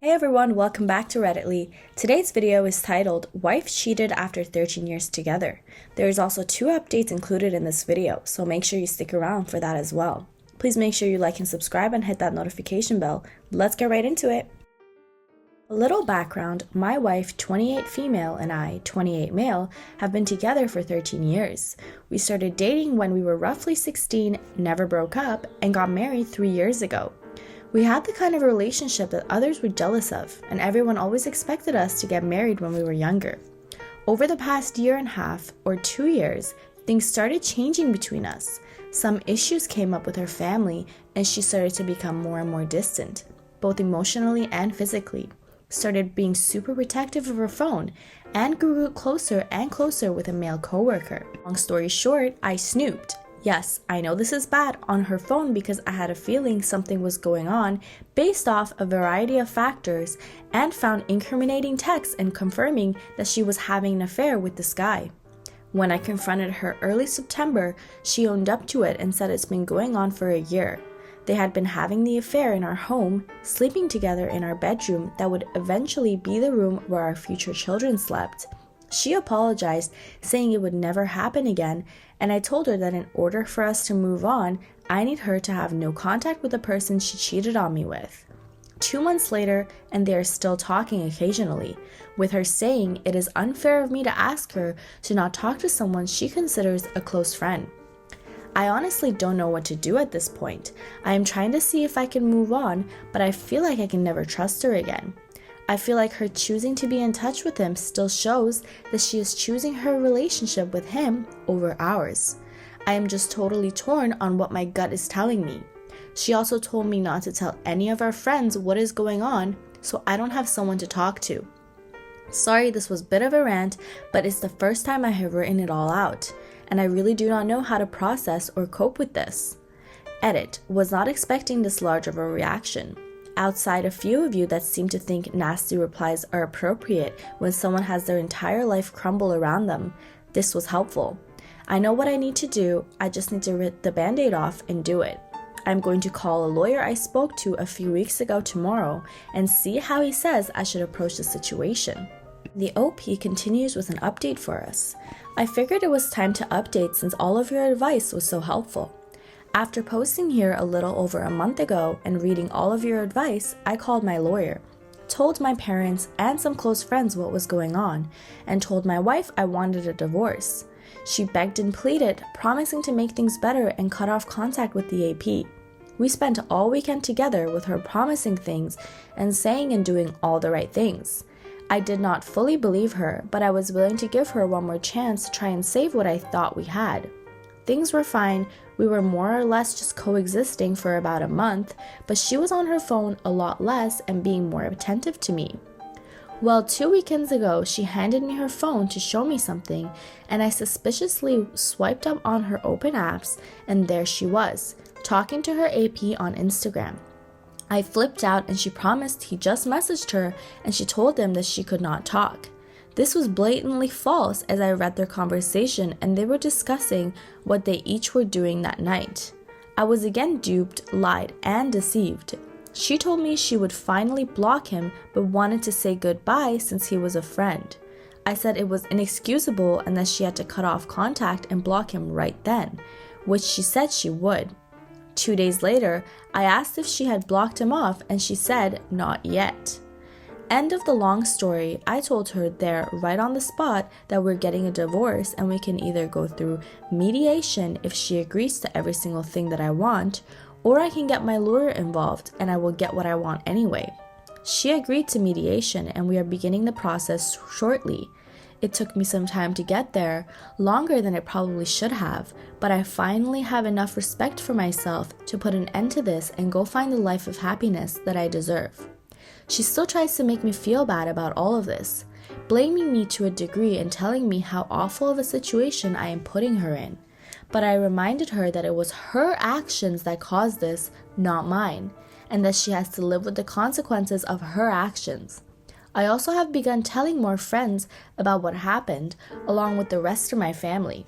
Hey everyone, welcome back to Redditly. Today's video is titled, Wife Cheated After 13 Years Together. There is also 2 updates included in this video, so make sure you stick around for that as well. Please make sure you like and subscribe and hit that notification bell. Let's get right into it. A little background, my wife, 28 female, and I, 28 male, have been together for 13 years. We started dating when we were roughly 16, never broke up, and got married 3 years ago. We had the kind of relationship that others were jealous of, and everyone always expected us to get married when we were younger. Over the past year and a half, or 2 years, things started changing between us. Some issues came up with her family, and she started to become more and more distant, both emotionally and physically. Started being super protective of her phone, and grew closer and closer with a male coworker. Long story short, I snooped. Yes, I know this is bad, on her phone because I had a feeling something was going on based off a variety of factors, and found incriminating texts and confirming that she was having an affair with this guy. When I confronted her early September, she owned up to it and said it's been going on for a year. They had been having the affair in our home, sleeping together in our bedroom that would eventually be the room where our future children slept. She apologized, saying it would never happen again, and I told her that in order for us to move on, I need her to have no contact with the person she cheated on me with. 2 months later, and they are still talking occasionally, with her saying it is unfair of me to ask her to not talk to someone she considers a close friend. I honestly don't know what to do at this point. I am trying to see if I can move on, but I feel like I can never trust her again. I feel like her choosing to be in touch with him still shows that she is choosing her relationship with him over ours. I am just totally torn on what my gut is telling me. She also told me not to tell any of our friends what is going on, so I don't have someone to talk to. Sorry, this was a bit of a rant, but it's the first time I have written it all out, and I really do not know how to process or cope with this. Edit, was not expecting this large of a reaction. Outside a few of you that seem to think nasty replies are appropriate when someone has their entire life crumble around them, this was helpful. I know what I need to do, I just need to rip the band-aid off and do it. I'm going to call a lawyer I spoke to a few weeks ago tomorrow and see how he says I should approach the situation. The OP continues with an update for us. I figured it was time to update since all of your advice was so helpful. After posting here a little over a month ago and reading all of your advice, I called my lawyer, told my parents and some close friends what was going on, and told my wife I wanted a divorce. She begged and pleaded, promising to make things better and cut off contact with the AP. We spent all weekend together with her promising things and saying and doing all the right things. I did not fully believe her, but I was willing to give her one more chance to try and save what I thought we had. Things were fine, we were more or less just coexisting for about a month, but she was on her phone a lot less and being more attentive to me. Well, 2 weekends ago, she handed me her phone to show me something, and I suspiciously swiped up on her open apps, and there she was, talking to her AP on Instagram. I flipped out and she promised he just messaged her and she told him that she could not talk. This was blatantly false as I read their conversation and they were discussing what they each were doing that night. I was again duped, lied, and deceived. She told me she would finally block him but wanted to say goodbye since he was a friend. I said it was inexcusable and that she had to cut off contact and block him right then, which she said she would. 2 days later, I asked if she had blocked him off and she said not yet. End of the long story, I told her there right on the spot that we're getting a divorce and we can either go through mediation if she agrees to every single thing that I want, or I can get my lawyer involved and I will get what I want anyway. She agreed to mediation and we are beginning the process shortly. It took me some time to get there, longer than it probably should have, but I finally have enough respect for myself to put an end to this and go find the life of happiness that I deserve. She still tries to make me feel bad about all of this, blaming me to a degree and telling me how awful of a situation I am putting her in. But I reminded her that it was her actions that caused this, not mine, and that she has to live with the consequences of her actions. I also have begun telling more friends about what happened, along with the rest of my family.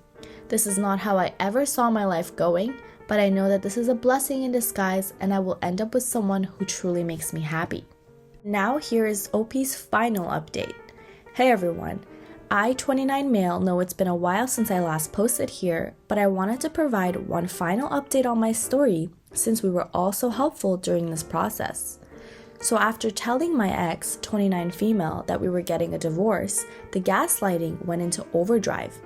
This is not how I ever saw my life going, but I know that this is a blessing in disguise and I will end up with someone who truly makes me happy. Now here is OP's final update. Hey everyone, I, 29 male, know it's been a while since I last posted here, but I wanted to provide one final update on my story since we were all so helpful during this process. So after telling my ex, 29 female, that we were getting a divorce, the gaslighting went into overdrive,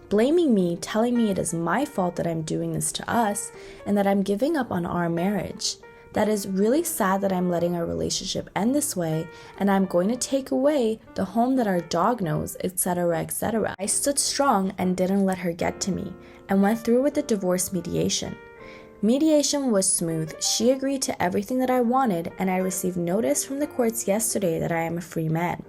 blaming me, telling me it is my fault that I'm doing this to us and that I'm giving up on our marriage. That is really sad that I'm letting our relationship end this way, and I'm going to take away the home that our dog knows, etc., etc. I stood strong and didn't let her get to me, and went through with the divorce mediation. Mediation was smooth. She agreed to everything that I wanted, and I received notice from the courts yesterday that I am a free man.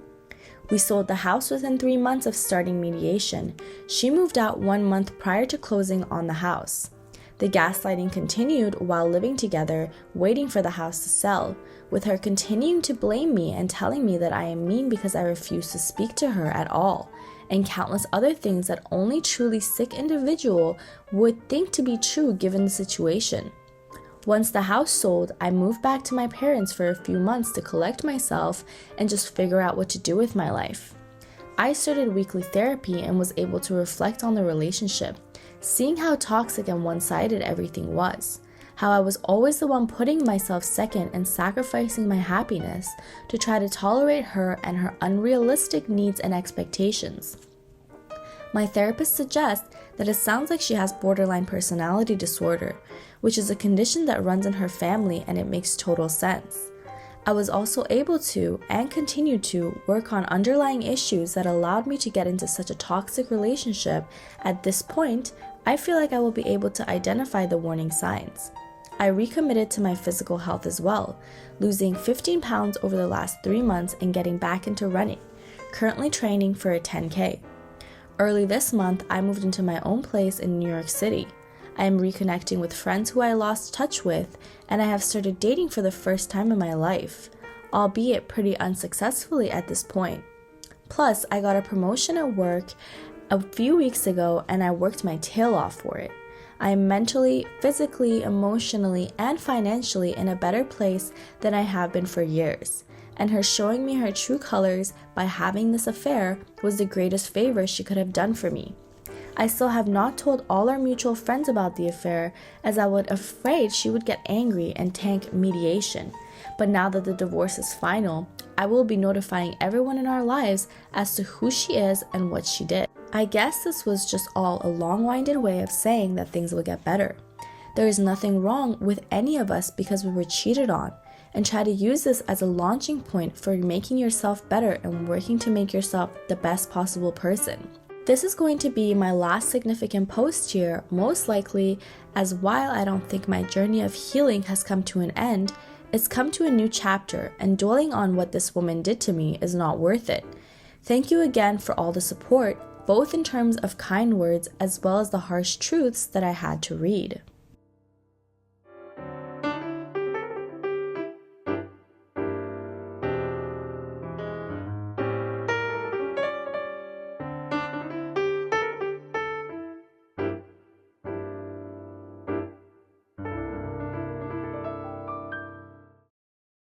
We sold the house within 3 months of starting mediation. She moved out 1 month prior to closing on the house. The gaslighting continued while living together, waiting for the house to sell, with her continuing to blame me and telling me that I am mean because I refuse to speak to her at all, and countless other things that only truly sick individual would think to be true given the situation. Once the house sold, I moved back to my parents for a few months to collect myself and just figure out what to do with my life. I started weekly therapy and was able to reflect on the relationship, seeing how toxic and one-sided everything was, how I was always the one putting myself second and sacrificing my happiness to try to tolerate her and her unrealistic needs and expectations. My therapist suggests that it sounds like she has borderline personality disorder, which is a condition that runs in her family, and it makes total sense. I was also able to, and continue to, work on underlying issues that allowed me to get into such a toxic relationship. At this point, I feel like I will be able to identify the warning signs. I recommitted to my physical health as well, losing 15 pounds over the last 3 months and getting back into running, currently training for a 10K. Early this month, I moved into my own place in New York City. I am reconnecting with friends who I lost touch with, and I have started dating for the first time in my life, albeit pretty unsuccessfully at this point. Plus, I got a promotion at work a few weeks ago, and I worked my tail off for it. I am mentally, physically, emotionally, and financially in a better place than I have been for years, and her showing me her true colors by having this affair was the greatest favor she could have done for me. I still have not told all our mutual friends about the affair, as I was afraid she would get angry and tank mediation. But now that the divorce is final, I will be notifying everyone in our lives as to who she is and what she did. I guess this was just all a long-winded way of saying that things will get better. There is nothing wrong with any of us because we were cheated on, and try to use this as a launching point for making yourself better and working to make yourself the best possible person. This is going to be my last significant post here, most likely, as while I don't think my journey of healing has come to an end, it's come to a new chapter, and dwelling on what this woman did to me is not worth it. Thank you again for all the support, both in terms of kind words as well as the harsh truths that I had to read.